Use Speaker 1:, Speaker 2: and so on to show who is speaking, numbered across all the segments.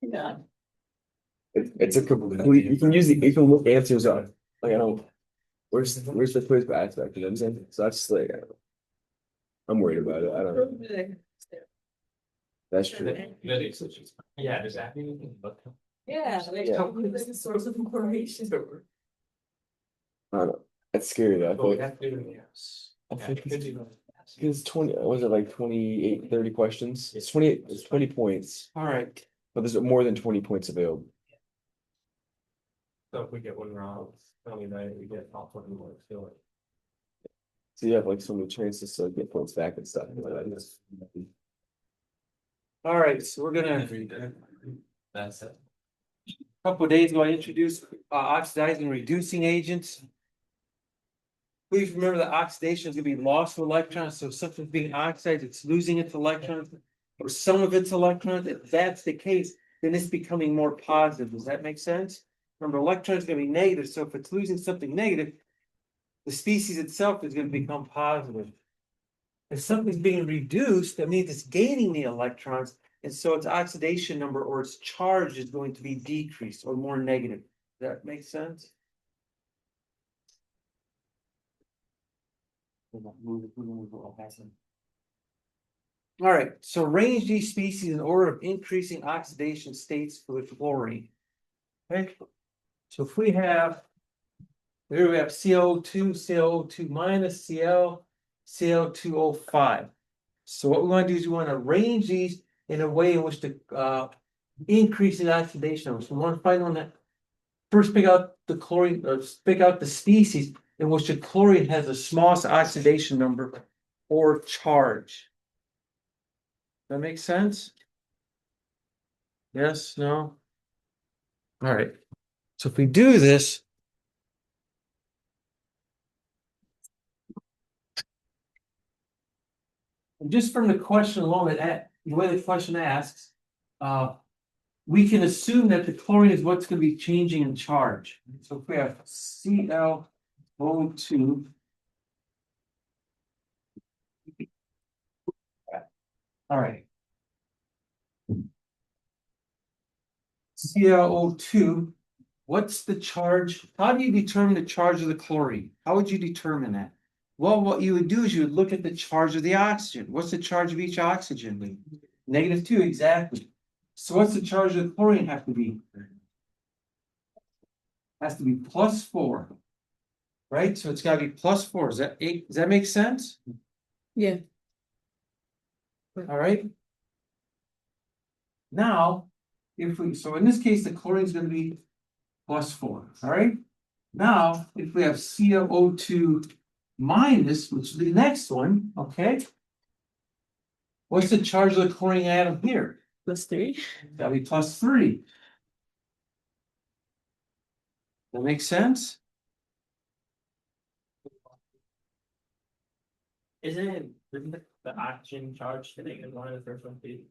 Speaker 1: Yeah.
Speaker 2: It's a complete. You can use the. You can look answers on. Like I don't. Where's the quiz aspect? You know what I'm saying? So that's just like I'm worried about it. I don't know. That's true.
Speaker 1: Yeah, exactly.
Speaker 3: Yeah, like
Speaker 2: Yeah.
Speaker 3: this is the source of information.
Speaker 2: I don't know. That's scary though. I
Speaker 1: But we
Speaker 2: feel like
Speaker 1: have to do yes.
Speaker 2: I
Speaker 1: Yeah,
Speaker 2: think
Speaker 1: it could be like that.
Speaker 2: it's 20. Was it like 28, 30 questions? It's 28. It's 20 points,
Speaker 1: All right.
Speaker 2: but there's more than 20 points available.
Speaker 1: So if we get one wrong, tell me that we get all 20 more, feel it.
Speaker 2: So you have like so many chances to get points back and stuff.
Speaker 4: All right, so we're gonna,
Speaker 1: That's it.
Speaker 4: couple of days ago, I introduced oxidizing reducing agents. Please remember that oxidation is gonna be loss of electrons, so if something's being oxidized, it's losing its electrons. Or some of its electrons, if that's the case, then it's becoming more positive. Does that make sense? Remember, electrons are gonna be negative, so if it's losing something negative, the species itself is gonna become positive. If something's being reduced, that means it's gaining the electrons, and so its oxidation number or its charge is going to be decreased or more negative. Does that make sense? All right, so arrange these species in order of increasing oxidation states for the chlorine. Okay, so if we have, here we have CO2, CO2 minus Cl, Cl2O5. So what we want to do is we want to arrange these in a way in which to increase the oxidation number. So we want to find one that first pick out the chlorine, or pick out the species in which the chlorine has the smallest oxidation number or charge. That makes sense? Yes, no? All right. So if we do this, and just from the question alone, the way the question asks, we can assume that the chlorine is what's going to be changing in charge. So if we have ClO2, all right. ClO2, what's the charge? How do you determine the charge of the chlorine? How would you determine that? Well, what you would do is you would look at the charge of the oxygen. What's the charge of each oxygen? -2, exactly. So what's the charge of the chlorine have to be? Has to be +4. Right? So it's got to be +4. Does that make sense?
Speaker 3: Yeah.
Speaker 4: All right. Now, so in this case, the chlorine is going to be +4. All right. Now, if we have ClO2 minus, which is the next one, okay. What's the charge of the chlorine atom here?
Speaker 3: +3.
Speaker 4: That'll be +3. That makes sense?
Speaker 1: Isn't the oxygen charge the -1 in the first one too?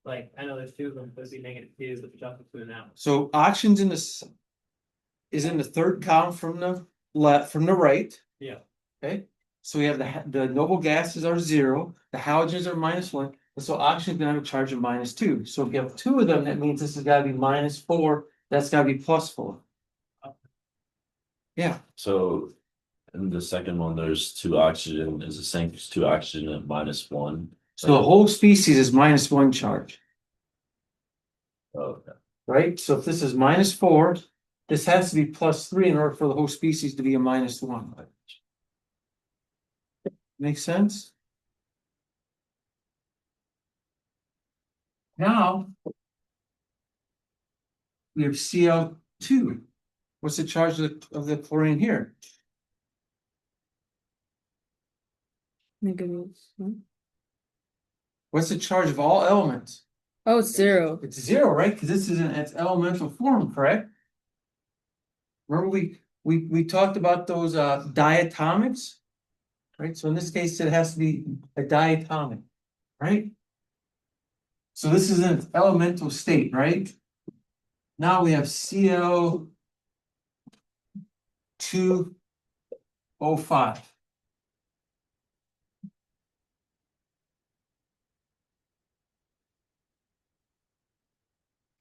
Speaker 1: Like, I know there's two of them, but the -2 is the jump to now.
Speaker 4: So oxygen's is in the third column from the left, from the right.
Speaker 1: Yeah.
Speaker 4: Okay, so we have the noble gases are 0, the halogens are -1, and so oxygen's gonna have a charge of -2. So if you have 2 of them, that means this has got to be -4. That's got to be +4. Yeah.
Speaker 5: So in the second one, there's 2 oxygen, is the same as 2 oxygen at -1.
Speaker 4: So the whole species is -1 charge,
Speaker 5: Oh, okay.
Speaker 4: right? So if this is -4, this has to be +3 in order for the whole species to be a -1. Make sense? Now we have Cl2. What's the charge of the chlorine here?
Speaker 3: -1.
Speaker 4: What's the charge of all elements?
Speaker 3: Oh, it's 0.
Speaker 4: It's 0, right? Because this is in its elemental form, correct? Remember we talked about those diatomics, right? So in this case, it has to be a diatomic, right? So this is in its elemental state, right? Now we have Cl2O5.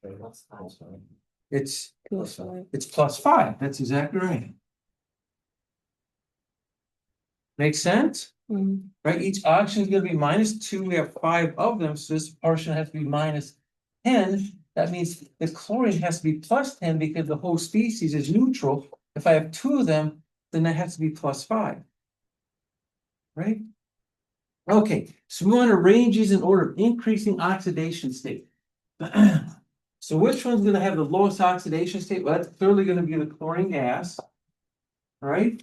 Speaker 4: It's,
Speaker 3: Plus five.
Speaker 4: it's +5. That's exactly right. Make sense?
Speaker 3: Mhm.
Speaker 4: Right? Each oxygen is gonna be -2. We have 5 of them, so this portion has to be -10. That means the chlorine has to be +10 because the whole species is neutral. If I have 2 of them, then that has to be +5. Right? Okay, so we want to arrange these in order of increasing oxidation state. So which one's gonna have the lowest oxidation state? Well, that's clearly gonna be the chlorine gas. Right?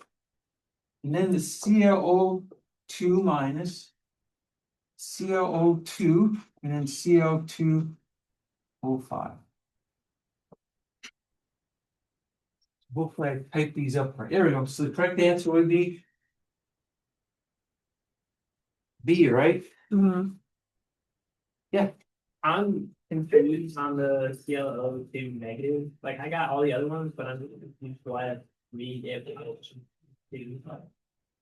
Speaker 4: And then the ClO2 minus, ClO2, and then CO2O5. Hopefully I type these up right. There we go. So the correct answer would be B, right?
Speaker 3: Mhm.
Speaker 1: I'm confused on the ClO2 negative. Like I got all the other ones, but I'm confused why I have three if two.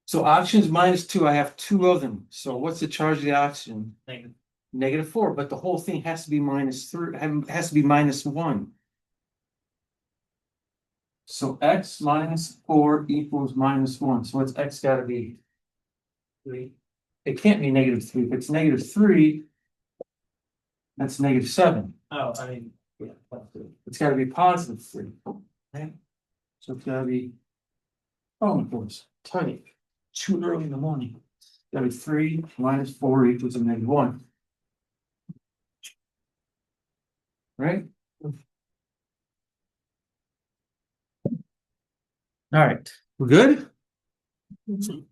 Speaker 4: So oxygen's -2. I have 2 of them. So what's the charge of the oxygen?
Speaker 1: Like
Speaker 4: -4, but the whole thing has to be -3, has to be -1. So x -4 equals -1. So what's x gotta be?
Speaker 1: 3.
Speaker 4: It can't be -3. If it's -3, that's -7.
Speaker 1: Oh, I mean, yeah, plus 2.
Speaker 4: It's gotta be +3. Okay? So it's gotta be, oh, of course, tiny, too early in the morning. Gotta be 3 -4 equals a -1. Right? All right, we're good?
Speaker 3: Mhm.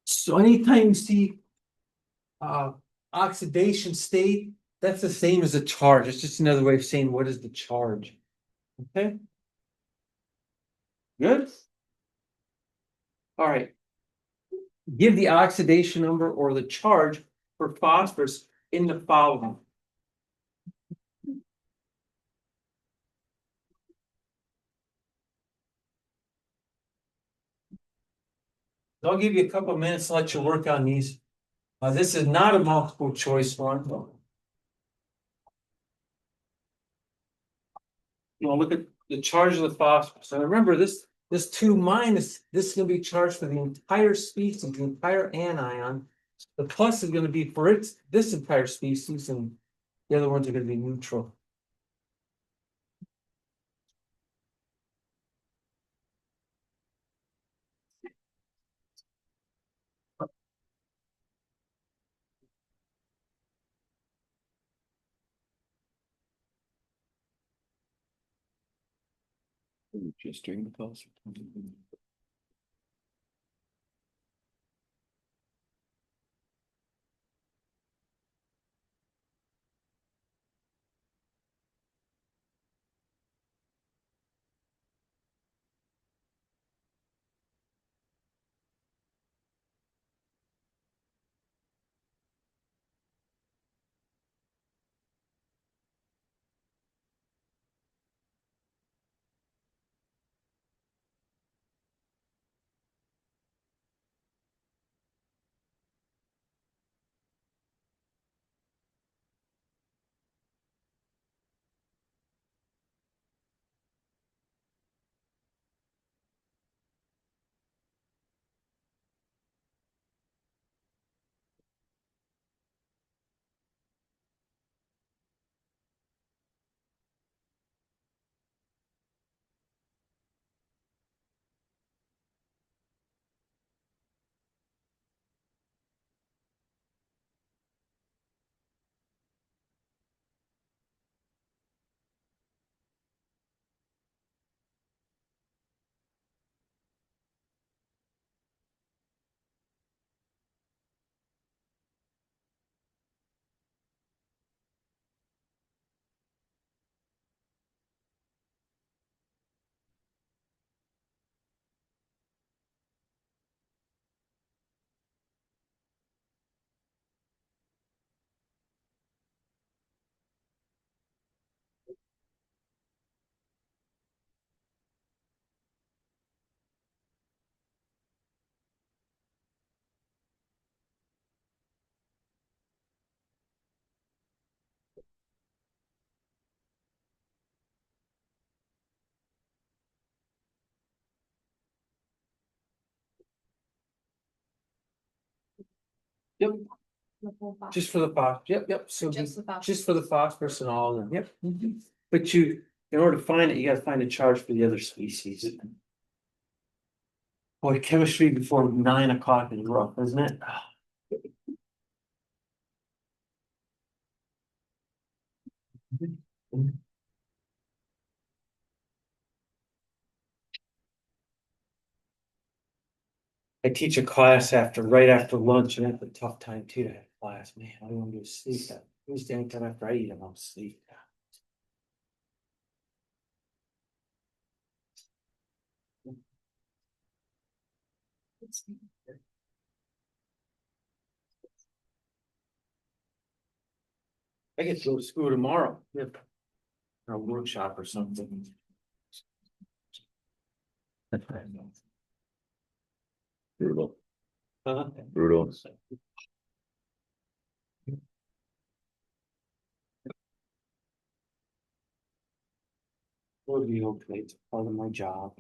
Speaker 4: So anytime you see oxidation state, that's the same as a charge. It's just another way of saying what is the charge. Okay? Good? All right. Give the oxidation number or the charge for phosphorus in the following. I'll give you a couple of minutes to let you work on these. This is not a multiple choice one. You know, look at the charge of the phosphorus. And remember this 2 minus, this is going to be charged for the entire species, the entire anion. The plus is going to be for this entire species, and the other ones are going to be neutral.
Speaker 2: Just during the pulse.
Speaker 4: Yep,
Speaker 3: The whole box.
Speaker 4: just for the phosphorus, yep, so
Speaker 3: Just the phosphorus.
Speaker 4: just for the phosphorus and all of them, yep. But you, in order to find it, you gotta find a charge for the other species. Boy, chemistry before 9 o'clock is rough, isn't it? I teach a class right after lunch, and that's a tough time too to have class, man, I don't want to go to sleep. Usually anytime after I eat, I'm asleep. I get to go to school tomorrow. Yep. Or a workshop or something.
Speaker 5: Brutal,
Speaker 4: Huh?
Speaker 5: brutal.
Speaker 4: Will be okay, it's part of my job.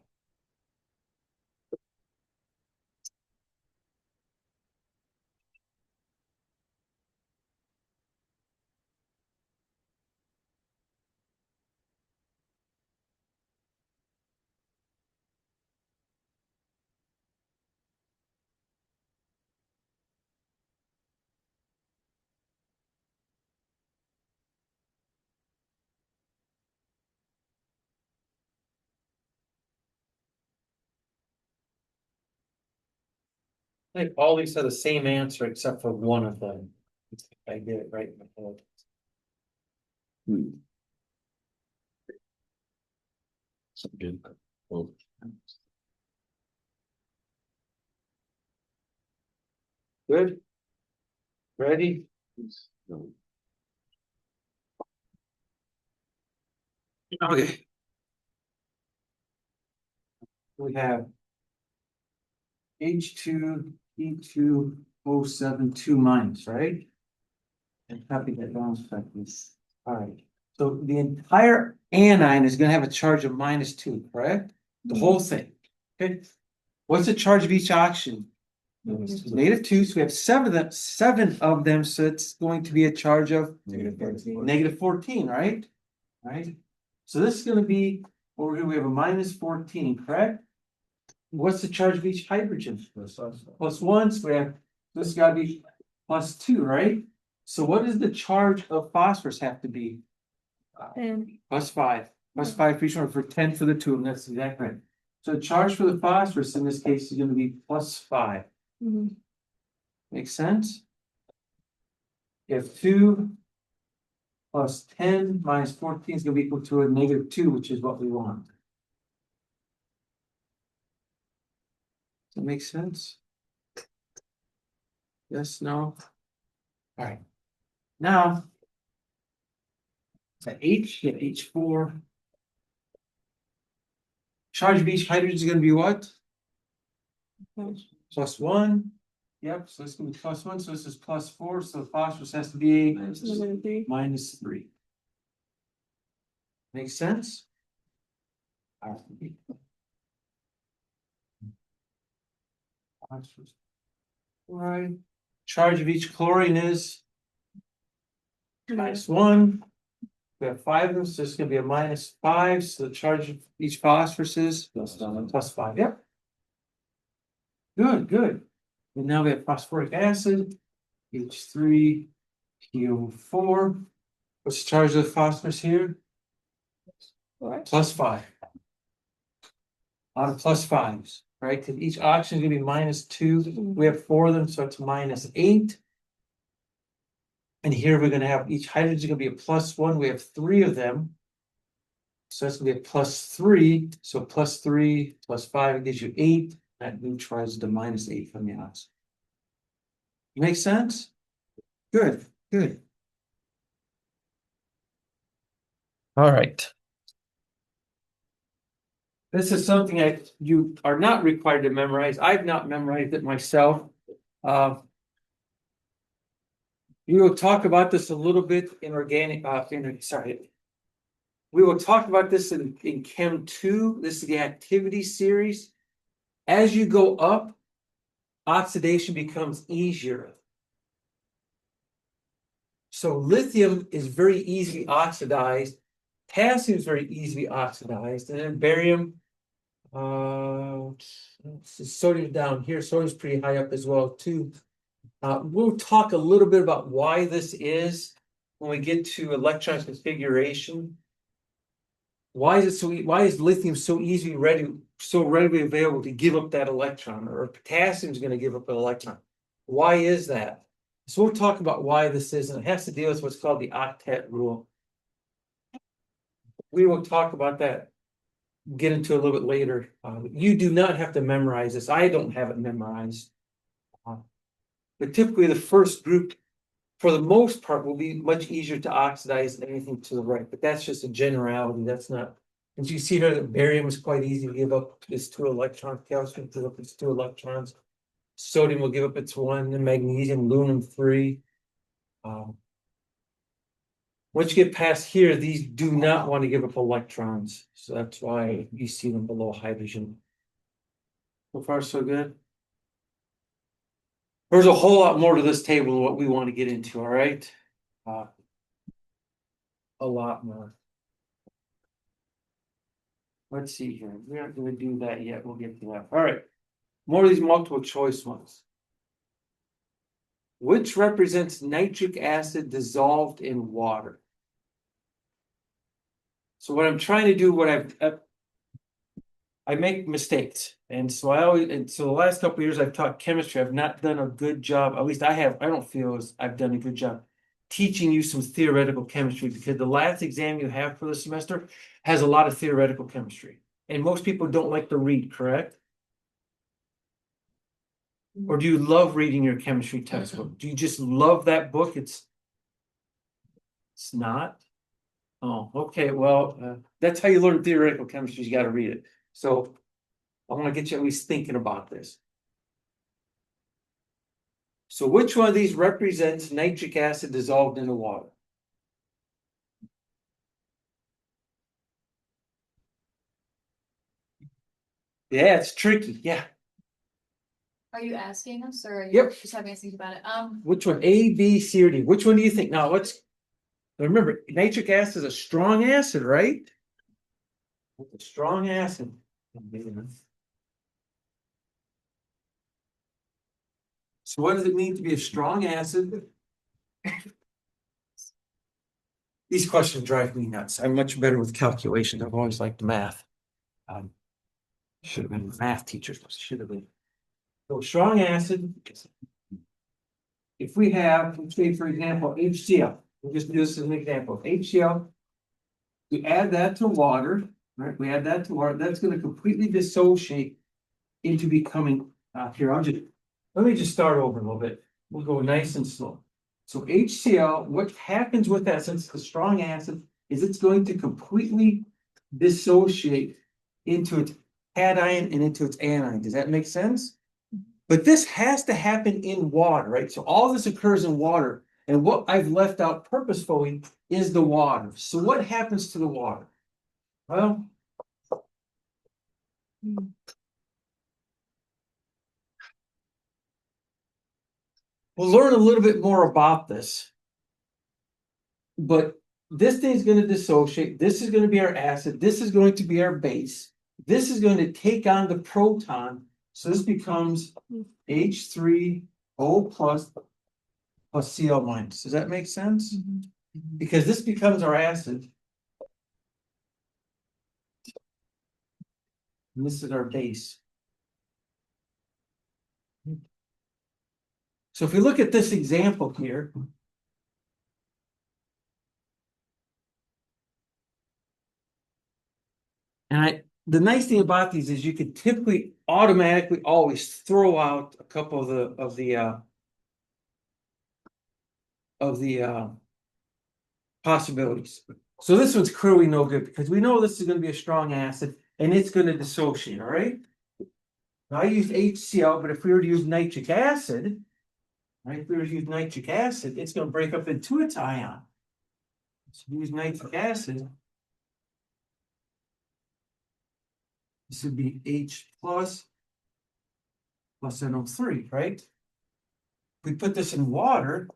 Speaker 4: I think all these are the same answer except for one of them. I did it right in my head.
Speaker 2: Hmm.
Speaker 5: So good. Well,
Speaker 4: Good? Ready?
Speaker 5: no.
Speaker 4: Okay. We have H2, E2, 2 minus, right? And copy that balance factor. All right, so the entire anion is gonna have a charge of -2, correct? The whole thing, okay? What's the charge of each oxygen? -2, so we have seven of them, so it's going to be a charge of -14, right? Right, so this is gonna be, over here, we have a -14, correct? What's the charge of each hydrogen? +1, so we have, this gotta be +2, right? So what does the charge of phosphorus have to be?
Speaker 3: And
Speaker 4: +5, +5 for each one, for 10 for the two of them, that's exactly right. So the charge for the phosphorus in this case is gonna be +5.
Speaker 3: mhm.
Speaker 4: Make sense? You have 2 plus 10 minus 14 is gonna be equal to a -2, which is what we want. Does that make sense? Yes, no? Alright. Now. At H, you have H4. Charge of each hydrogen is gonna be what? +1. Yep, so it's gonna be +1, so this is +4, so the phosphorus has to be
Speaker 3: -3.
Speaker 4: -3. Make sense? Right. Charge of each chlorine is -1. We have 5 of them, so it's gonna be a -5, so the charge of each phosphorus is +5, yep. Good, good. And now we have phosphoric acid, H3PO4. What's the charge of the phosphorus here? +5. A lot of +5s, right? 'Cause each oxygen is gonna be -2. We have 4 of them, so it's -8. And here we're gonna have each hydrogen is gonna be a +1. We have 3 of them. So that's gonna be a +3. So +3 +5 gives you 8. That neutralizes the -8 from the oxygen. Make sense? Good, good. All right. This is something that you are not required to memorize. I've not memorized it myself. We will talk about this a little bit in organic, sorry. We will talk about this in Chem 2. This is the activity series. As you go up, oxidation becomes easier. So lithium is very easily oxidized. Potassium is very easily oxidized, and then barium, sodium down here, sodium's pretty high up as well too. We'll talk a little bit about why this is when we get to electron configuration. Why is lithium so readily available to give up that electron, or potassium is going to give up an electron? Why is that? So we'll talk about why this is, and it has to deal with what's called the octet rule. We will talk about that, get into a little bit later. You do not have to memorize this. I don't have it memorized. But typically the first group, for the most part, will be much easier to oxidize than anything to the right. But that's just a generality. That's not. As you see here, that barium is quite easy to give up its 2 electrons. Calcium gives up its 2 electrons. Sodium will give up its 1, and magnesium, aluminum 3. Once you get past here, these do not want to give up electrons. So that's why you see them below hydrogen. So far, so good. There's a whole lot more to this table than what we want to get into, all right? A lot more. Let's see here. We aren't going to do that yet. We'll get to that. All right. More of these multiple choice ones. Which represents nitric acid dissolved in water? So what I'm trying to do, I make mistakes. And so the last couple of years I've taught chemistry. I've not done a good job. At least I don't feel as I've done a good job teaching you some theoretical chemistry, because the last exam you have for the semester has a lot of theoretical chemistry. And most people don't like to read, correct? Or do you love reading your chemistry textbook? Do you just love that book? It's not. Oh, okay. Well, that's how you learn theoretical chemistry. You got to read it. So I want to get you at least thinking about this. So which one of these represents nitric acid dissolved in the water? Yeah, it's tricky. Yeah.
Speaker 6: Are you asking us, or are you
Speaker 4: Yep.
Speaker 6: just having us think about it?
Speaker 4: Which one? A, B, C, or D? Which one do you think? Now remember, nitric acid is a strong acid, right? It's a strong acid. So what does it mean to be a strong acid? These questions drive me nuts. I'm much better with calculations. I've always liked math. Should have been math teachers. Should have been. So strong acid. If we have, let's say, for example, HCl. We'll just do this as an example. HCl. We add that to water, right? We add that to water. That's going to completely dissociate into becoming. Here, let me just start over a little bit. We'll go nice and slow. So HCl, what happens with that, since it's a strong acid, is it's going to completely dissociate into its cation and into its anion. Does that make sense? But this has to happen in water, right? So all this occurs in water. And what I've left out purposefully is the water. So what happens to the water? Well, we'll learn a little bit more about this. But this thing's going to dissociate. This is going to be our acid. This is going to be our base. This is going to take on the proton. So this becomes H3O plus Cl minus. Does that make sense? Because this becomes our acid. And this is our base. So if we look at this example here, and the nice thing about these is you can typically automatically always throw out a couple of the possibilities. So this one's clearly no good because we know this is going to be a strong acid and it's going to dissociate, all right? Now I used HCl, but if we were to use nitric acid, right? If we were to use nitric acid, it's going to break up into its ion. So use nitric acid. This would be H plus NO3, right? If we put this in water,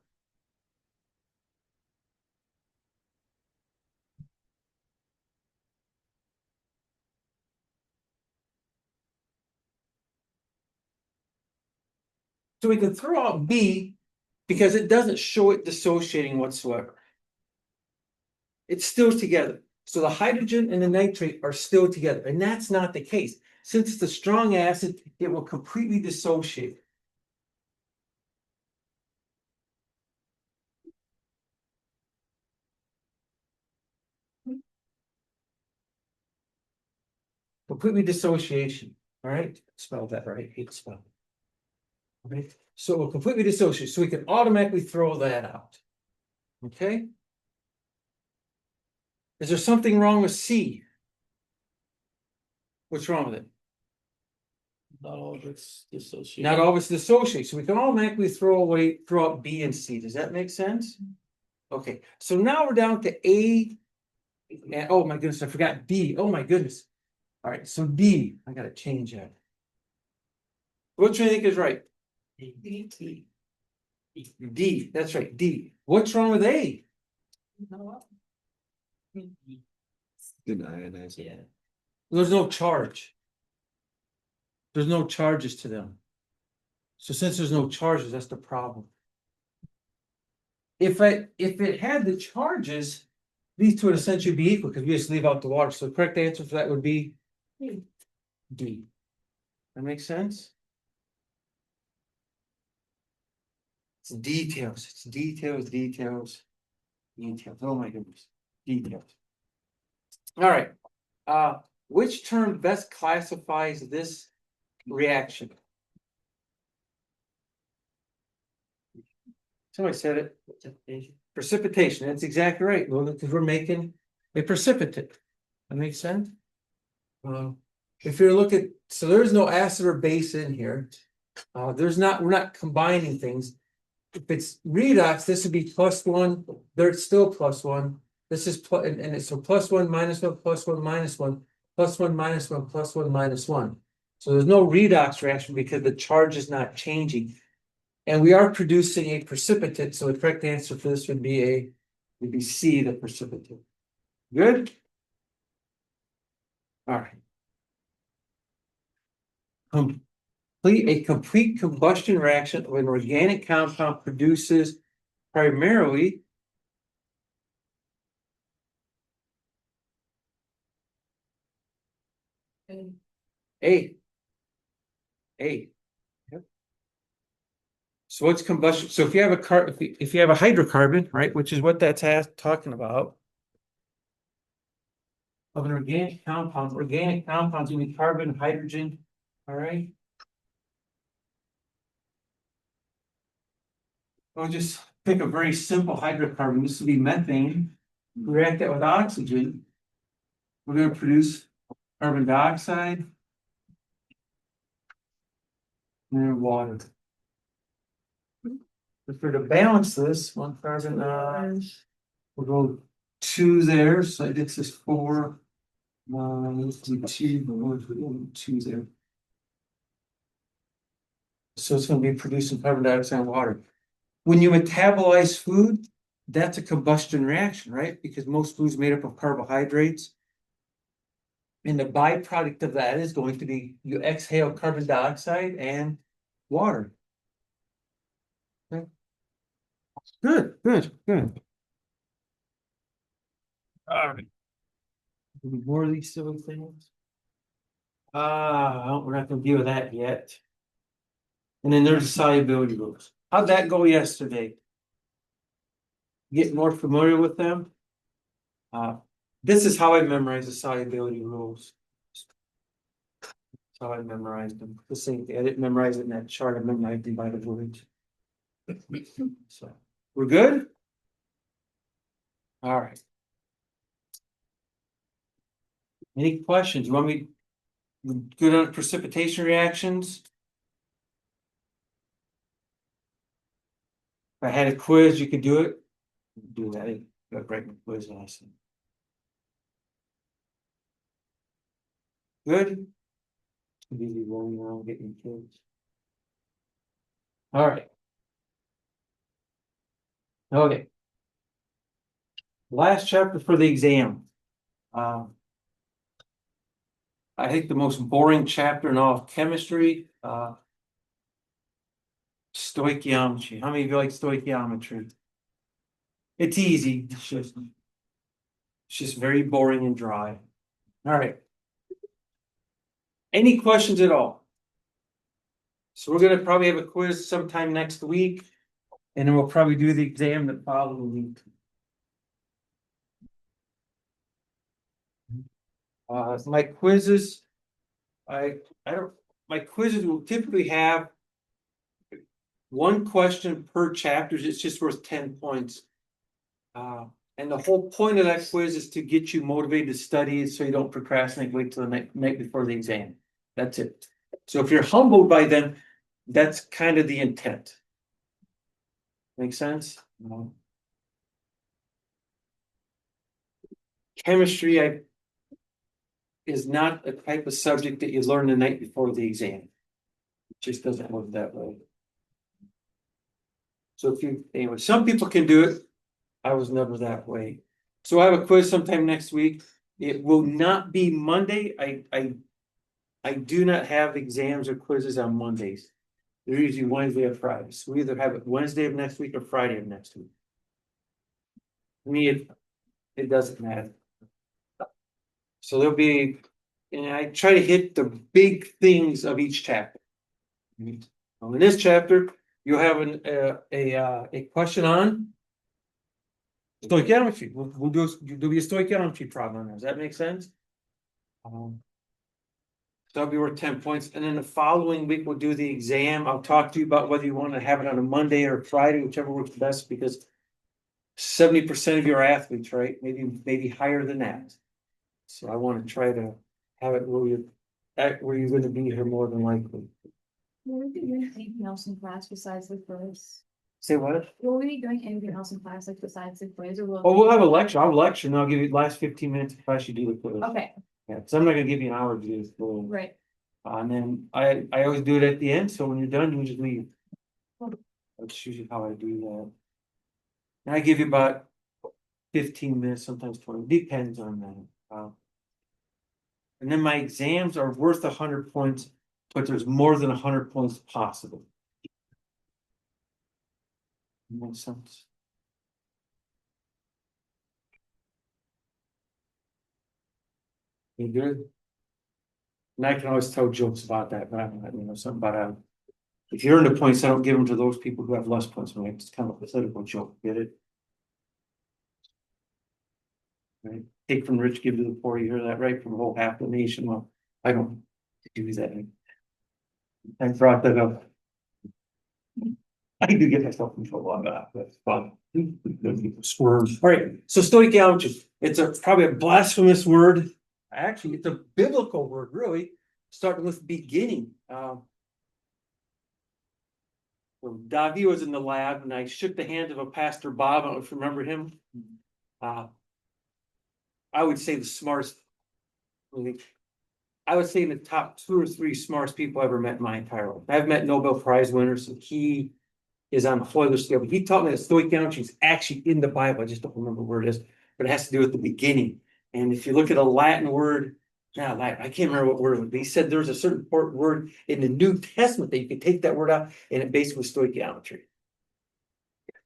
Speaker 4: So we can throw out B because it doesn't show it dissociating whatsoever. It's still together. So the hydrogen and the nitrate are still together, and that's not the case. Since it's a strong acid, it will completely dissociate. Completely dissociation. All right, spell that right. Hate to spell it. Okay, so we'll completely dissociate. So we can automatically throw that out. Okay. Is there something wrong with C? What's wrong with it?
Speaker 5: Not all of it's dissociated.
Speaker 4: Not all of it's dissociate, so we can automatically throw out B and C. Does that make sense? Okay, so now we're down to A. And oh my goodness, I forgot B. Oh my goodness. All right, so D, I gotta change that. Which one do you think is right? D, that's right, D. What's wrong with A?
Speaker 2: Didn't ionize it.
Speaker 1: Yeah.
Speaker 4: There's no charge. There's no charges to them. So since there's no charges, that's the problem. If it had the charges, these two would essentially be equal because we just leave out the water. So the correct answer for that would be D. That makes sense? It's details. It's details, details, details. Oh my goodness. Details. All right. Which term best classifies this reaction? Somebody said it. Precipitation. That's exactly right. Well, because we're making a precipitate. That makes sense? If you're looking, so there's no acid or base in here. We're not combining things. If it's redox, this would be +1. There's still +1. This is plus, and it's so +1, -1, +1, -1, +1, -1, +1, -1. So there's no redox reaction because the charge is not changing. And we are producing a precipitate, so the correct answer for this would be C, the precipitate. Good? All right. A complete combustion reaction of an organic compound produces primarily A. Yep. So what's combustion? So if you have if you have a hydrocarbon, right, which is what that's talking about, of an organic compound, gonna be carbon, hydrogen, all right. I'll just pick a very simple hydrocarbon. This would be methane. React that with oxygen. We're going to produce carbon dioxide and water. If we're to balance this, one carbon, we'll go 2 there. So this is 4. Let's do 2 there. So it's going to be producing carbon dioxide and water. When you metabolize food, that's a combustion reaction, right? Because most food's made up of carbohydrates. And the byproduct of that is going to be you exhale carbon dioxide and water. Okay. Good. All right. More of these silly things. We're not going to deal with that yet. And then there's the solubility rules. How'd that go yesterday? Get more familiar with them? This is how I memorize the solubility rules. That's how I memorized them. The same thing. I didn't memorize it in that chart. I memorized them by the words. So we're good? All right. Any questions? You want me good on precipitation reactions? If I had a quiz, you could do it. Do that. I got to write my quiz last time. Good. Busy rolling around getting kids. All right. Okay. Last chapter for the exam. I think the most boring chapter in all of chemistry. Stoichiometry. How many of you like stoichiometry? It's easy. It's just very boring and dry. All right. Any questions at all? So we're gonna probably have a quiz sometime next week, and then we'll probably do the exam the following week. My quizzes, I don't, my quizzes will typically have one question per chapter. It's just worth 10 points. And the whole point of that quiz is to get you motivated to study so you don't procrastinate, wait till the night before the exam. That's it. So if you're humbled by them, that's kind of the intent. Make sense? Chemistry is not a type of subject that you learn the night before the exam. It just doesn't work that way. So anyway, some people can do it. I was never that way. So I have a quiz sometime next week. It will not be Monday. I do not have exams or quizzes on Mondays. They're usually Wednesday or Friday. So we either have it Wednesday of next week or Friday of next week. For me, it doesn't matter. So there'll be, and I try to hit the big things of each chapter. In this chapter, you'll have a question on stoichiometry. There'll be a stoichiometry problem. Does that make sense? So that'll be worth 10 points. And then the following week, we'll do the exam. I'll talk to you about whether you want to have it on a Monday or a Friday, whichever works best, because 70% of you are athletes, right? Maybe higher than that. So I want to try to have it where you're going to be here more than likely.
Speaker 6: Will we be doing anything else in class besides the quiz?
Speaker 4: Say what?
Speaker 6: Will we be doing anything else in class like besides the quiz or will?
Speaker 4: Oh, we'll have a lecture. I'll lecture and I'll give you the last 15 minutes of class you do the quiz.
Speaker 6: Okay,
Speaker 4: Yeah, so I'm not gonna give you an hour to do this.
Speaker 6: right.
Speaker 4: And then I always do it at the end, so when you're done, you just leave. That's usually how I do that. And I give you about 15 minutes, sometimes 20, depends on that. And then my exams are worth 100 points, but there's more than 100 points possible. Makes sense. You good? And I can always tell jokes about that, but something about if you earn the points, I don't give them to those people who have less points. Right? It's kind of a political joke. Get it? Right? Take from the rich, give to the poor. You hear that, right? From the whole half the nation. Well, I don't do that. I brought that up. I do get myself in trouble on that. That's fun. Swerve. All right. So stoichiometry. It's probably a blasphemous word. Actually, it's a biblical word, really, starting with beginning. When Davi was in the lab, and I shook the hand of a Pastor Bob. I don't know if you remember him. I would say the smartest. I would say in the top 2 or 3 smartest people I ever met in my entire life. I've met Nobel Prize winners, and he is on a further scale. But he taught me that stoichiometry is actually in the Bible. I just don't remember where it is, but it has to do with the beginning. And if you look at a Latin word, I can't remember what word it was, but he said there's a certain important word in the New Testament that you can take that word out, and it basically was stoichiometry.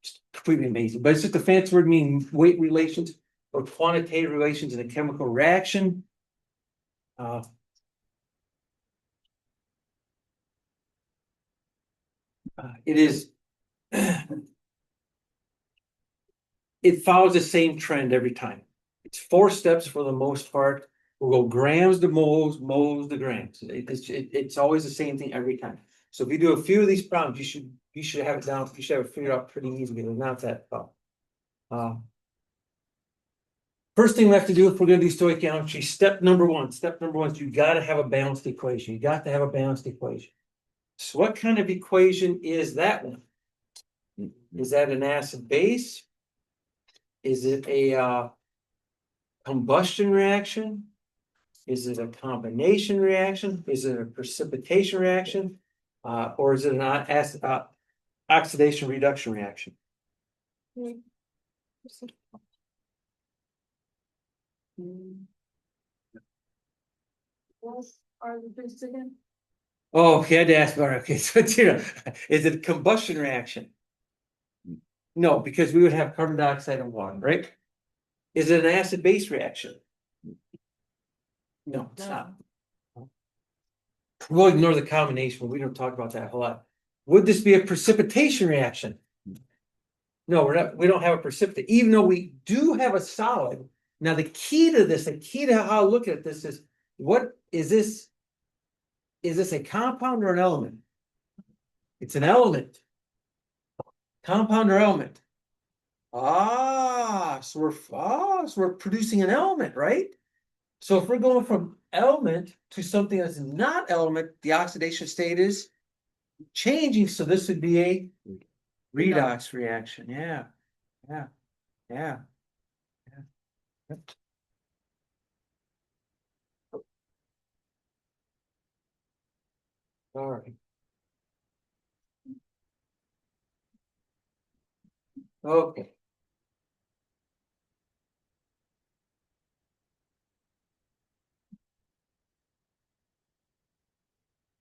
Speaker 4: Just completely amazing. But it's just a fancy word meaning weight relations or quantitative relations in a chemical reaction. It is. It follows the same trend every time. It's 4 steps for the most part. We'll go grams to moles, moles to grams. It's always the same thing every time. So if you do a few of these problems, you should have it down. You should have it figured out pretty easily. It's not that tough. First thing we have to do if we're going to do stoichiometry, step number one is you got to have a balanced equation. You got to have a balanced equation. So what kind of equation is that one? Is that an acid base? Is it a combustion reaction? Is it a combination reaction? Is it a precipitation reaction? Or is it an oxidation reduction reaction?
Speaker 6: What are the things again?
Speaker 4: Oh, okay, I had to ask about it. Okay, so is it a combustion reaction? No, because we would have carbon dioxide and water, right? Is it an acid-base reaction? No, it's not. We'll ignore the combination. We don't talk about that a whole lot. Would this be a precipitation reaction? No, we don't have a precipitate, even though we do have a solid. Now, the key to this, the key to how I look at this is, what is this? Is this a compound or an element? It's an element. Compound or element? So we're producing an element, right? So if we're going from element to something that's not element, the oxidation state is changing. So this would be a redox reaction. Yeah, yeah, yeah. Yep. All right. Okay.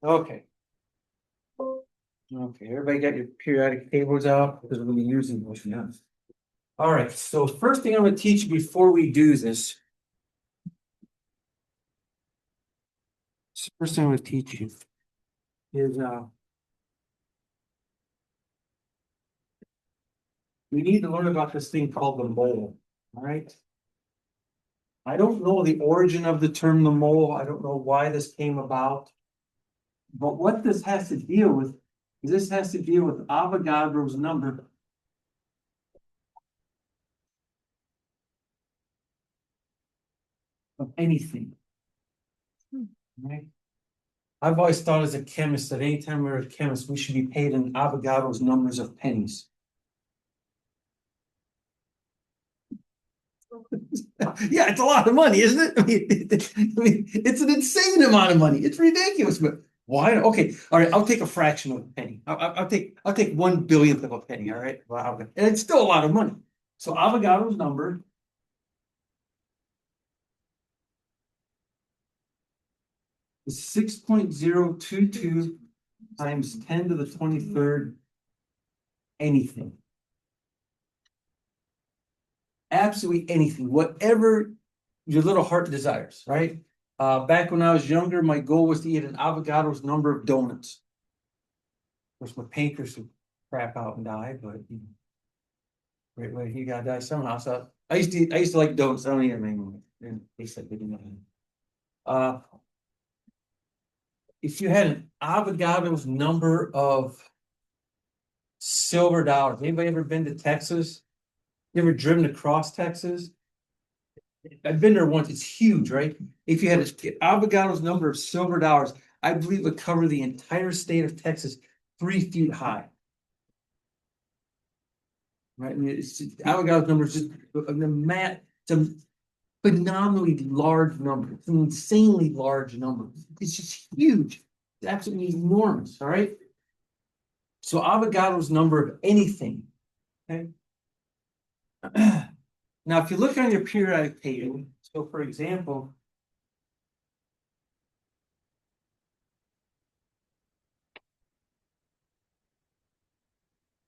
Speaker 4: Okay. Okay, everybody got your periodic tables out because we're gonna be using those now. All right, so first thing I'm gonna teach you before we do this. First thing I'm gonna teach you is we need to learn about this thing called the mole. All right. I don't know the origin of the term the mole. I don't know why this came about. But what this has to deal with is this has to deal with Avogadro's number of anything. Right? I've always thought as a chemist that anytime we're a chemist, we should be paid in Avogadro's numbers of pennies. Yeah, it's a lot of money, isn't it? I mean, it's an insane amount of money. It's ridiculous, but why? Okay, all right. I'll take a fraction of a penny. I'll take 1/1000th of a penny. All right, wow, and it's still a lot of money. So Avogadro's number is 6.022 times 10 to the 23rd anything. Absolutely anything, whatever your little heart desires, right? Back when I was younger, my goal was to eat an Avogadro's number of donuts. Of course, my pancreas would crap out and die, but you know, great way, you gotta die somehow. So I used to like donuts. I don't eat them anymore. They said they didn't. If you had an Avogadro's number of silver dollars, anybody ever been to Texas? You ever driven across Texas? I've been there once. It's huge, right? If you had an Avogadro's number of silver dollars, I believe it would cover the entire state of Texas 3 feet high. Right? I mean, Avogadro's number is just it's a phenomenally large number. It's an insanely large number. It's just huge. It's absolutely enormous. All right. So Avogadro's number of anything. Okay. Now, if you look on your periodic table, so for example,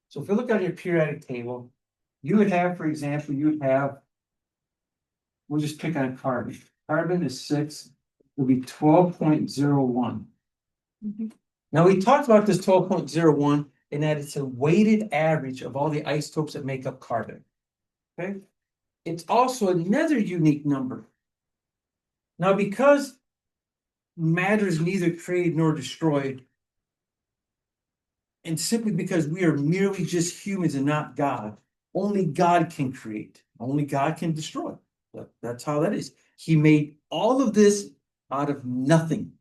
Speaker 4: so if you look on your periodic table, you would have, for example, we'll just pick on carbon. Carbon is 6, will be 12.01. Now, we talked about this 12.01 and that it's a weighted average of all the isotopes that make up carbon. Okay. It's also another unique number. Now, because matter is neither created nor destroyed, and simply because we are merely just humans and not God, only God can create, only God can destroy. That's how that is. He made all of this out of nothing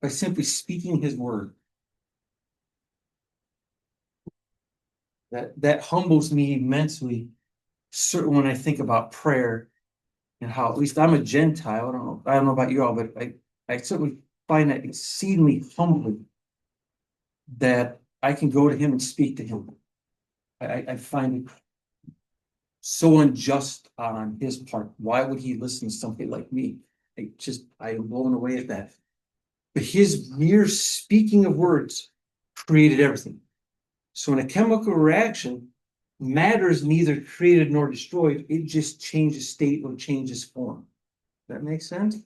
Speaker 4: by simply speaking his word. That humbles me immensely, certainly when I think about prayer and how, at least I'm a Gentile. I don't know about you all, but I certainly find that exceedingly humbling that I can go to him and speak to him. I find it so unjust on his part. Why would he listen to somebody like me? I am blown away at that. But his mere speaking of words created everything. So in a chemical reaction, matter is neither created nor destroyed, it just changes state or changes form. That makes sense?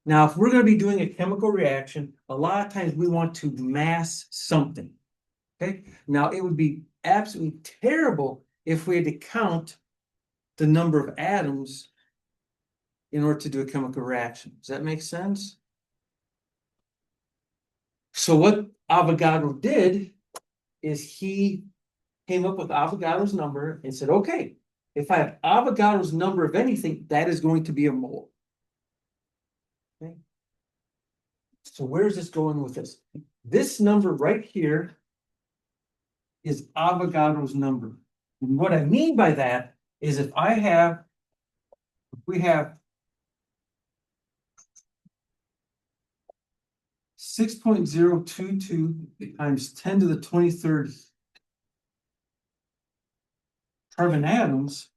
Speaker 4: Now, if we're going to be doing a chemical reaction, a lot of times we want to mass something. Okay, now it would be absolutely terrible if we had to count the number of atoms in order to do a chemical reaction. Does that make sense? So what Avogadro did is he came up with Avogadro's number and said, okay, if I have Avogadro's number of anything, that is going to be a mole. Okay. So where's this going with this? This number right here is Avogadro's number. And what I mean by that is if we have 6.022 times 10 to the 23rd carbon atoms,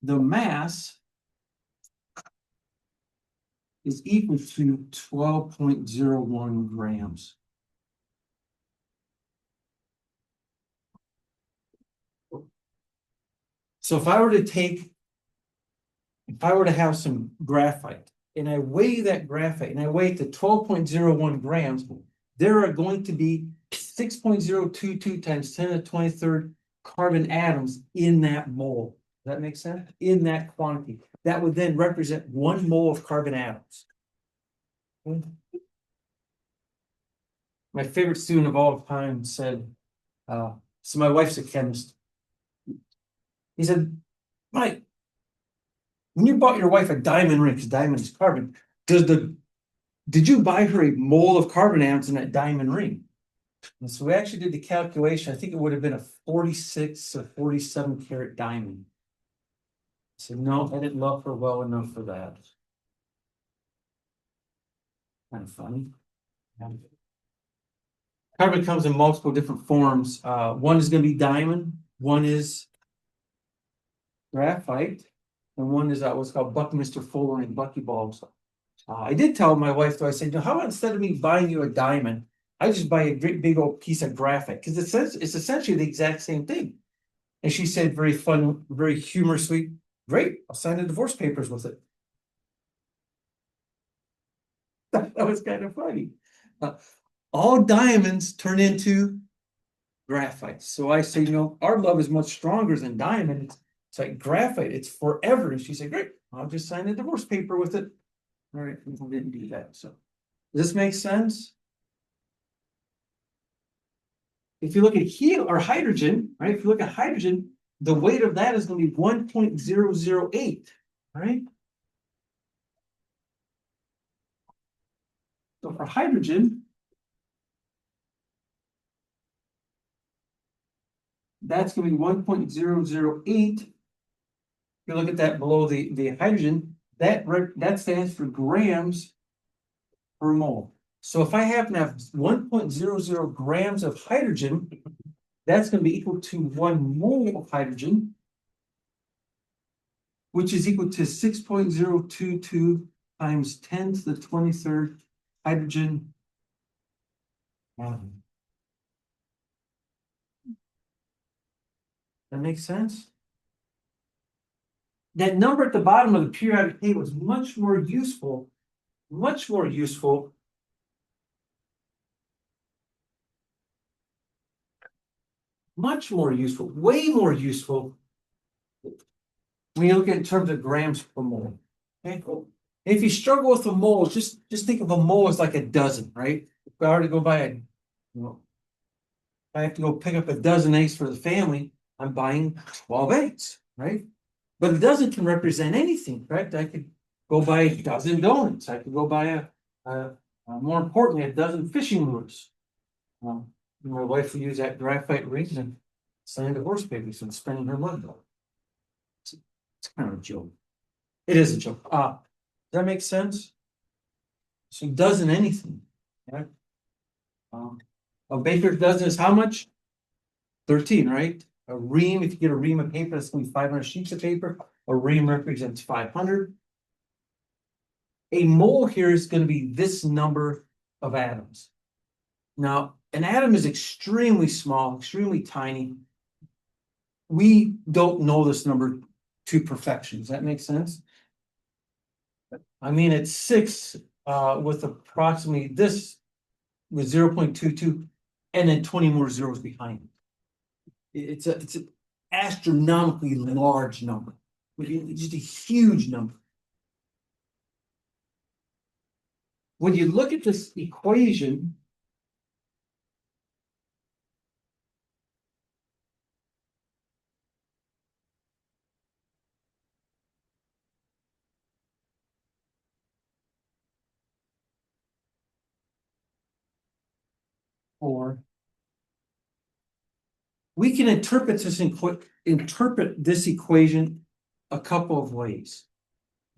Speaker 4: the mass is equal to 12.01 grams. So if I were to have some graphite and I weigh that graphite and I weigh it to 12.01 grams, there are going to be 6.022 times 10 to the 23rd carbon atoms in that mole. Does that make sense? In that quantity. That would then represent 1 mole of carbon atoms. My favorite student of all time said, so my wife's a chemist. He said, Mike, when you bought your wife a diamond ring, because diamond is carbon, did you buy her a mole of carbon atoms in that diamond ring? And so we actually did the calculation. I think it would have been a 46 or 47 karat diamond. I said, no, I didn't love her well enough for that. Kind of funny. Carbon comes in multiple different forms. One is going to be diamond, one is graphite, and one is what's called Buckminster Fuller and buckyballs. I did tell my wife, though, I said, how about instead of me buying you a diamond, I just buy a great big old piece of graphite, because it's essentially the exact same thing. And she said, very fun, very humorously, great, I'll sign the divorce papers with it. That was kind of funny. All diamonds turn into graphite. So I say, our love is much stronger than diamond. It's like graphite, it's forever. And she said, great, I'll just sign a divorce paper with it. All right, we didn't do that. So does this make sense? If you look at helium or hydrogen, right? If you look at hydrogen, the weight of that is going to be 1.008, right? So for hydrogen, that's going to be 1.008. If you look at that below the hydrogen, that stands for grams per mole. So if I happen to have 1.00 grams of hydrogen, that's going to be equal to 1 mole of hydrogen, which is equal to 6.022 times 10 to the 23rd hydrogen atom. That makes sense? That number at the bottom of the periodic table is much more useful, much more useful way more useful when you look at it in terms of grams per mole. Okay. If you struggle with a mole, just think of a mole as like a dozen, right? If I were to go buy if I have to go pick up a dozen eggs for the family, I'm buying 12 eggs, right? But a dozen can represent anything, correct? I could go buy a dozen donuts. I could go buy more importantly, a dozen fishing lures. My wife will use that graphite ring and sign divorce papers and spending her money. It's kind of a joke. It is a joke. Does that make sense? So dozen anything. Right? A baker's dozen is how much? 13, right? A ream, if you get a ream of paper, that's going to be 500 sheets of paper. A ream represents 500. a mole here is gonna be this number of atoms. Now, an atom is extremely small, extremely tiny. We don't know this number to perfection. Does that make sense? I mean, it's 6 with approximately this with 0.22 and then 20 more zeros behind it. It's an astronomically large number. It's just a huge number. When you look at this equation, or we can interpret this equation a couple of ways,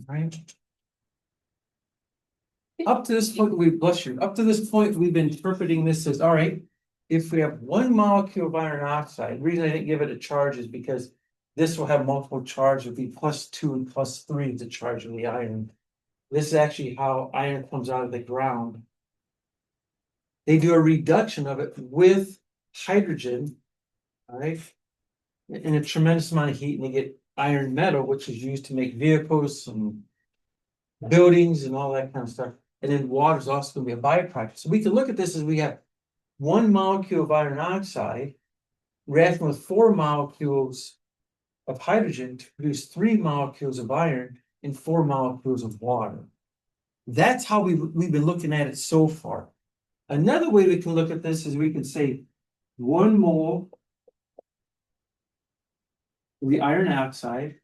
Speaker 4: right? Up to this point, up to this point, we've been interpreting this as, all right, if we have one molecule of iron oxide, the reason I didn't give it a charge is because this will have multiple charge, it'll be +2 and +3 the charge of the iron. This is actually how iron comes out of the ground. They do a reduction of it with hydrogen, all right, in a tremendous amount of heat, and they get iron metal, which is used to make vehicles and buildings and all that kind of stuff. And then water is also going to be a byproduct. So we can look at this as we have one molecule of iron oxide reacting with 4 molecules of hydrogen to produce 3 molecules of iron and 4 molecules of water. That's how we've been looking at it so far. Another way we can look at this is we can say 1 mole of the iron oxide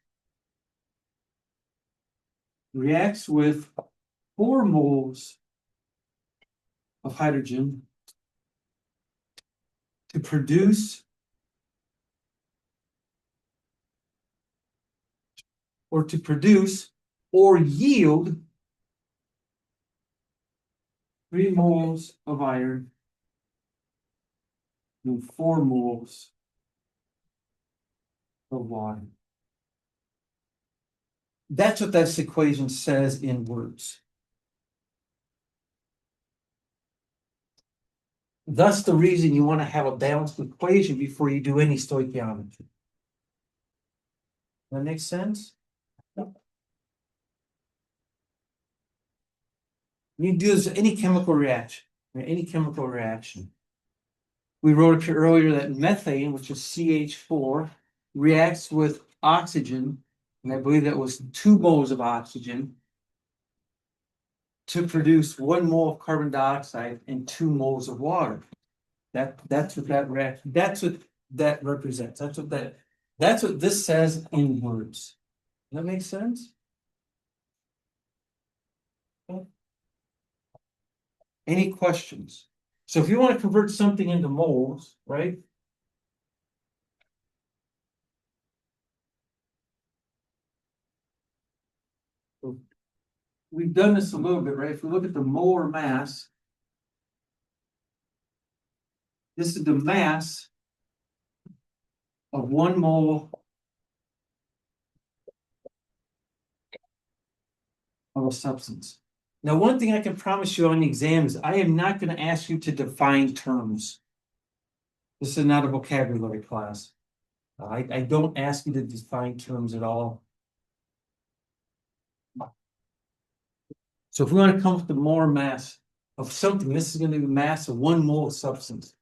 Speaker 4: reacts with 4 moles of hydrogen to produce or yield 3 moles of iron and 4 moles of water. That's what this equation says in words. Thus, the reason you want to have a balanced equation before you do any stoichiometry. That makes sense? You do this any chemical reaction, any chemical reaction. We wrote up here earlier that methane, which is CH4, reacts with oxygen, and I believe that was 2 moles of oxygen, to produce 1 mole of carbon dioxide and 2 moles of water. That's what that reaction, that's what that represents. That's what this says in words. Does that make sense? Okay. Any questions? So if you want to convert something into moles, right? We've done this a little bit, right? If we look at the molar mass, this is the mass of 1 mole of a substance. Now, one thing I can promise you on the exam is I am not going to ask you to define terms. This is not a vocabulary class. I don't ask you to define terms at all. So if we want to come up with the molar mass of something, this is going to be the mass of 1 mole of substance.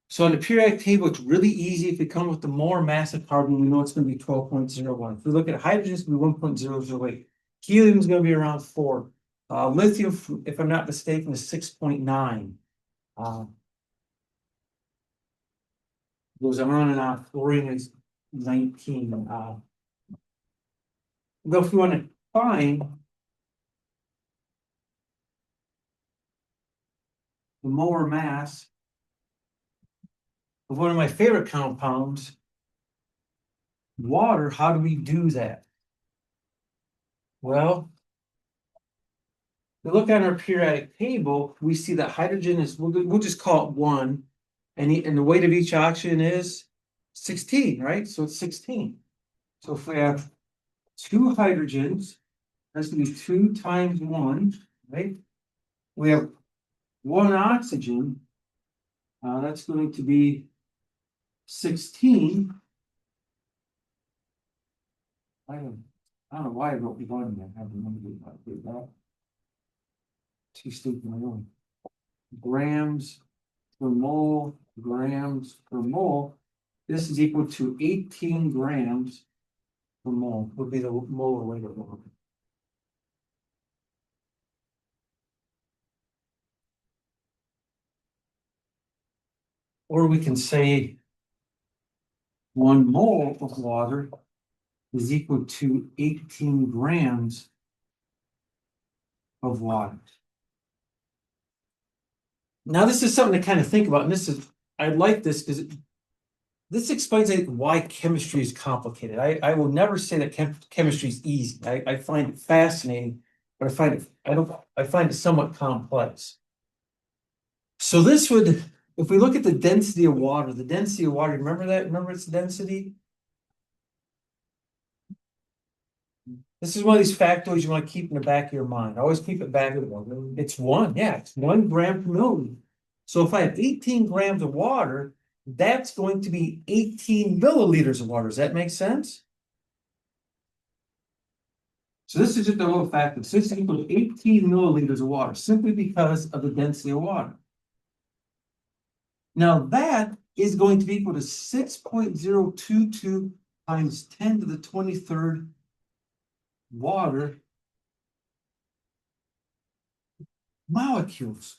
Speaker 4: So on the periodic table, it's really easy. If we come up with the molar mass of carbon, we know it's going to be 12.01. If we look at hydrogen, it's going to be 1.008. Helium is going to be around 4. Lithium, if I'm not mistaken, is 6.9. Goes on and on. Fluorine is 19. But if we want to find the molar mass of one of my favorite compounds, water, how do we do that? Well, we look at our periodic table, we see that hydrogen is, we'll just call it 1, and the weight of each oxygen is 16, right? So it's 16. So if we have 2 hydrogens That's gonna be 2 times 1, right? We have 1 oxygen. That's going to be 16. I don't know why I wrote the one there. I have to do that. Too stupid, my own. Grams per mole, grams per mole. This is equal to 18 grams per mole, would be the molar weight of water. Or we can say 1 mole of water is equal to 18 grams of water. Now, this is something to kind of think about, and I like this because this explains, I think, why chemistry is complicated. I will never say that chemistry is easy. I find it fascinating, but I find it somewhat complex. So this would, if we look at the density of water, remember that? Remember its density? This is one of these factoids you want to keep in the back of your mind. Always keep it back of one. It's 1, yeah, it's 1 gram per milliliter. So if I have 18 grams of water, that's going to be 18 milliliters of water. Does that make sense? So this is just a little fact that 6 equals 18 milliliters of water, simply because of the density of water. Now that is going to be equal to 6.022 times 10 to the 23rd water molecules.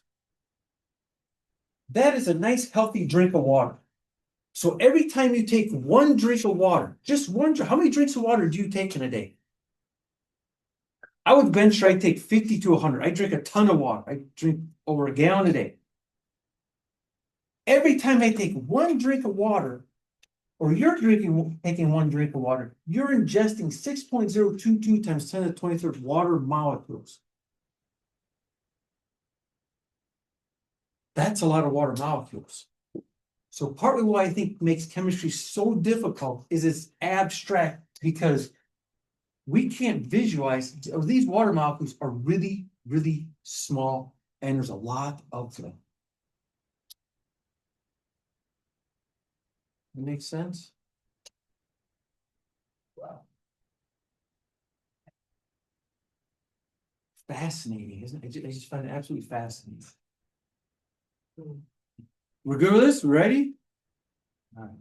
Speaker 4: That is a nice healthy drink of water. So every time you take 1 drink of water, just 1 drink, how many drinks of water do you take in a day? I would venture I take 50 to 100. I drink a ton of water. I drink over a gallon a day. Every time I take 1 drink of water, or you're taking 1 drink of water, you're ingesting 6.022 times 10 to the 23rd water molecules. That's a lot of water molecules. So partly why I think makes chemistry so difficult is it's abstract, because we can't visualize. These water molecules are really, really small, and there's a lot of them. That makes sense? Wow. Fascinating, isn't it? I just find it absolutely fascinating. We're good with this? We're ready? All right.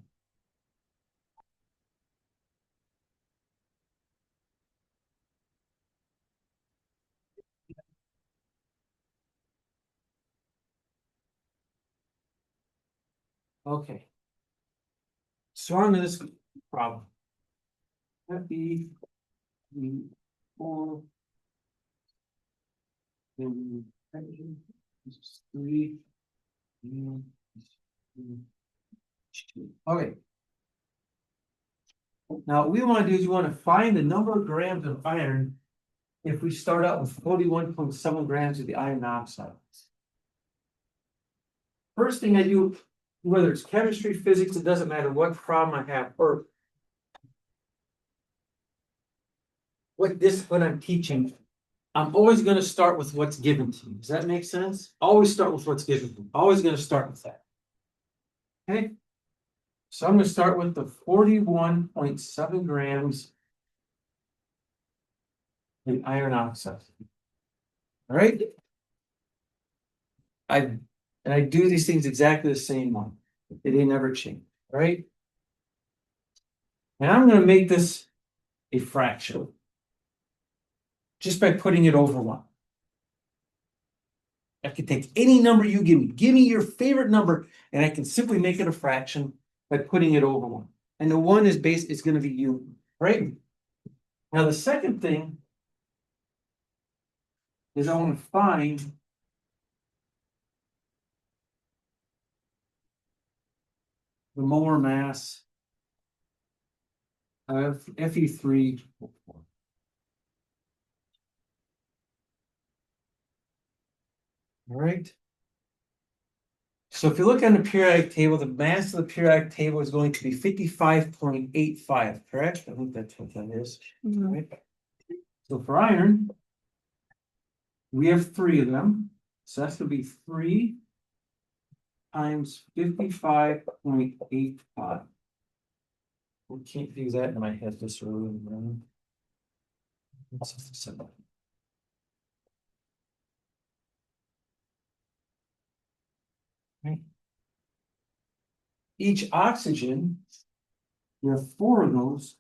Speaker 4: Okay. So on to this problem. Happy 4 then 3 and 2. Okay. Now what we want to do is we want to find the number of grams of iron if we start out with 41.7 grams of the iron oxide. First thing I do, whether it's chemistry, physics, it doesn't matter what problem I have, or what discipline I'm teaching, I'm always going to start with what's given to me. Does that make sense? Always start with what's given to me. Always going to start with that. Okay. So I'm going to start with the 41.7 grams in iron oxide. All right. I do these things exactly the same way. They never change. All right. And I'm going to make this a fraction just by putting it over 1. I can take any number you give me. Give me your favorite number, and I can simply make it a fraction by putting it over 1. And the 1 is it's going to be u, right? Now the second thing is I want to find the molar mass of Fe3. All right. So if you look on the periodic table, the mass of the periodic table is going to be 55.85, correct? I think that's what that is.
Speaker 3: Mhm.
Speaker 4: Right? So for iron, we have 3 of them, so that's gonna be 3 times 55.85. We can't do that in my head this early. Right? Right. Each oxygen, we have 4 of those.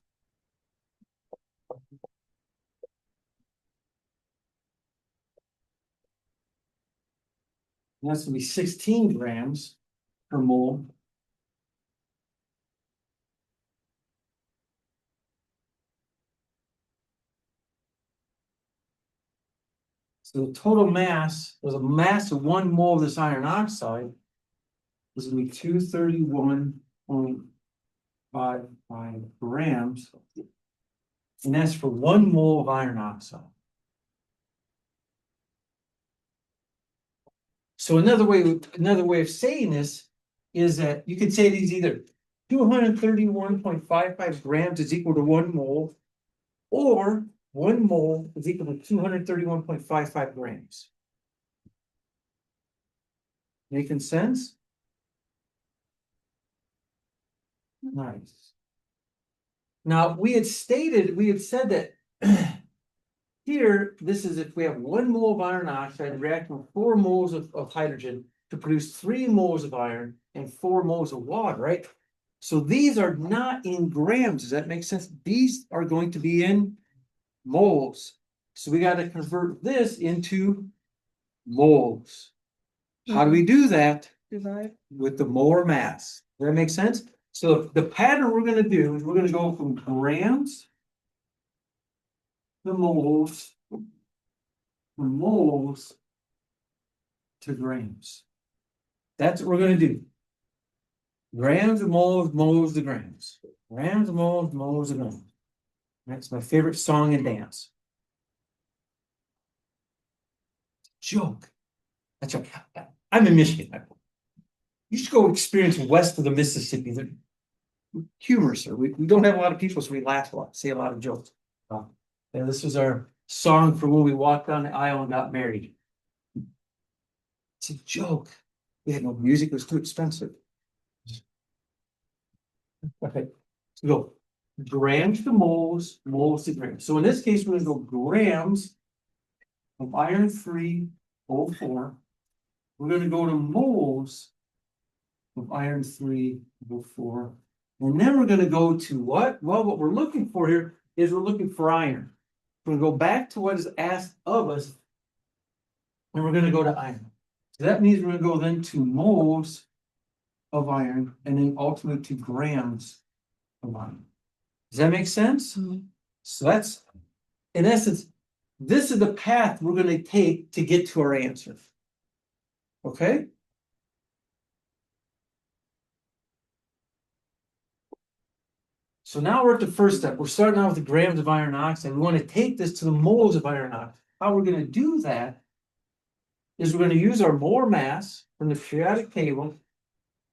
Speaker 4: And that's gonna be 16 grams per mole. So the total mass, there's a mass of 1 mole of this iron oxide is gonna be 231.55 grams. And that's for 1 mole of iron oxide. So another way of saying this is that you could say these either 231.55 grams is equal to 1 mole, or 1 mole is equal to 231.55 grams. Making sense? Nice. Now, we had said that here, this is if we have 1 mole of iron oxide reacting with 4 moles of hydrogen to produce 3 moles of iron and 4 moles of water, right? So these are not in grams. Does that make sense? These are going to be in moles. So we got to convert this into moles. How do we do that?
Speaker 3: Divide.
Speaker 4: With the molar mass. Does that make sense? So the pattern we're going to do is we're going to go from grams to moles, from moles to grams. That's what we're going to do. Grams to moles, moles to grams. Grams to moles, moles to grams. That's my favorite song and dance. Joke. That's right. I'm in Michigan. You should go experience west of the Mississippi. They're humorous. We don't have a lot of people, so we laugh a lot, say a lot of jokes. And this was our song for when we walked down the aisle and got married. It's a joke. We had no music, it was too expensive. Okay, so go grams to moles, moles to grams. So in this case, we're going to go grams of iron 3O4. We're going to go to moles of iron 3O4. And then we're going to go to what? Well, what we're looking for here is we're looking for iron. We're going to go back to what is asked of us, and we're going to go to iron. So that means we're going to go then to moles of iron, and then ultimately to grams of iron. Does that make sense?
Speaker 3: Mm-hmm.
Speaker 4: So that's, in essence, this is the path we're going to take to get to our answer. Okay? So now we're at the first step. We're starting out with the grams of iron oxide. We want to take this to the moles of iron oxide. How we're going to do that is we're going to use our molar mass from the periodic table.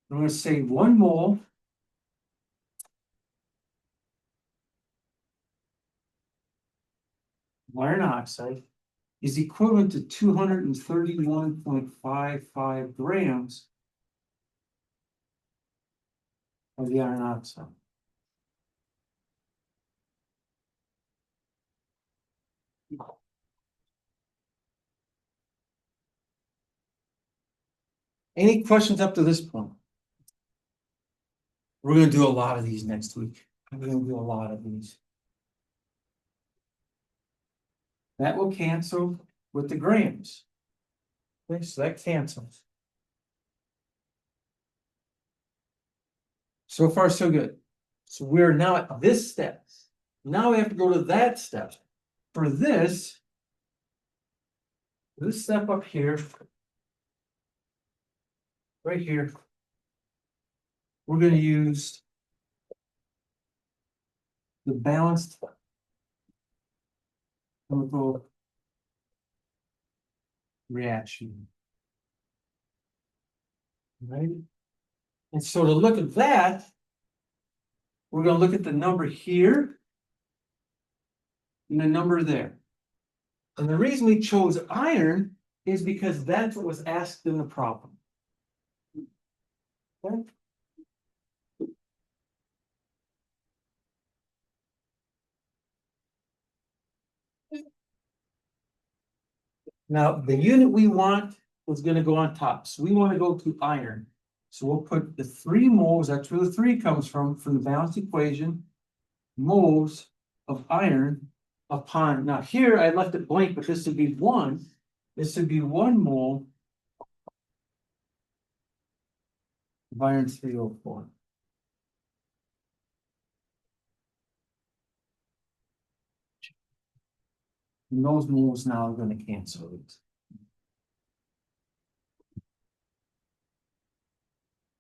Speaker 4: I'm going to say 1 mole of iron oxide is equivalent to 231.55 grams of the iron oxide. Any questions up to this point? We're going to do a lot of these next week. We're going to do a lot of these. That will cancel with the grams. Okay, so that cancels. So far, so good. So we're now at this step. Now we have to go to that step. For this step up here, right here, we're going to use the balanced chemical reaction. Right? And so to look at that, we're going to look at the number here and the number there. And the reason we chose iron is because that's what was asked in the problem. Okay? Now, the unit we want is gonna go on top, so we wanna go to iron. So we'll put the 3 moles, that's where the 3 comes from the balanced equation. Moles of iron upon, now here I left it blank, but this would be 1. This would be 1 mole of iron 304. And those moles now are gonna cancel it.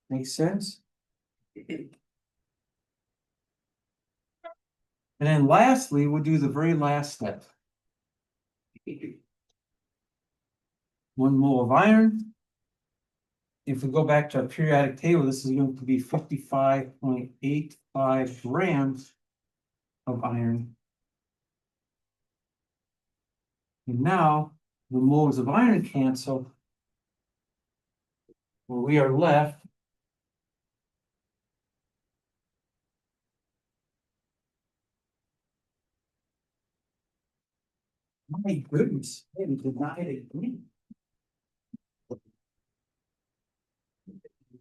Speaker 4: Make sense? And then lastly, we'll do the very last step. 1 mole of iron. If we go back to our periodic table, this is going to be 55.85 grams of iron. And now the moles of iron cancel. Where we are left my goodness, they denied it again.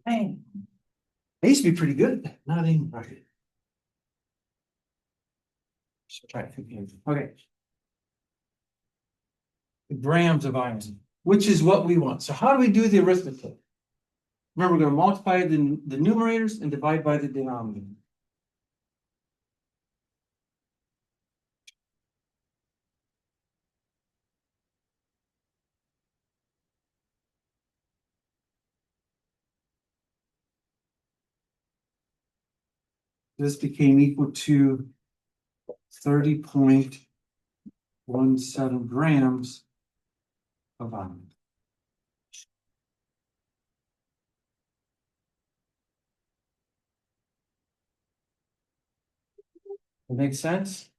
Speaker 4: Dang. They used to be pretty good, not anymore. Should try to figure it out. Okay. Grams of iron, which is what we want. So how do we do the arithmetic? Remember, we're going to multiply the numerators and divide by the denominator. This became equal to 30.17 grams of iron. That makes sense?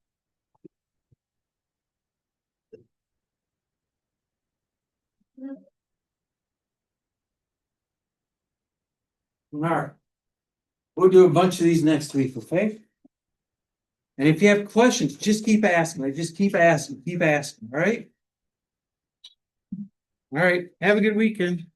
Speaker 4: All right. We'll do a bunch of these next week, okay? And if you have questions, just keep asking. Just keep asking, all right? All right. Have a good weekend.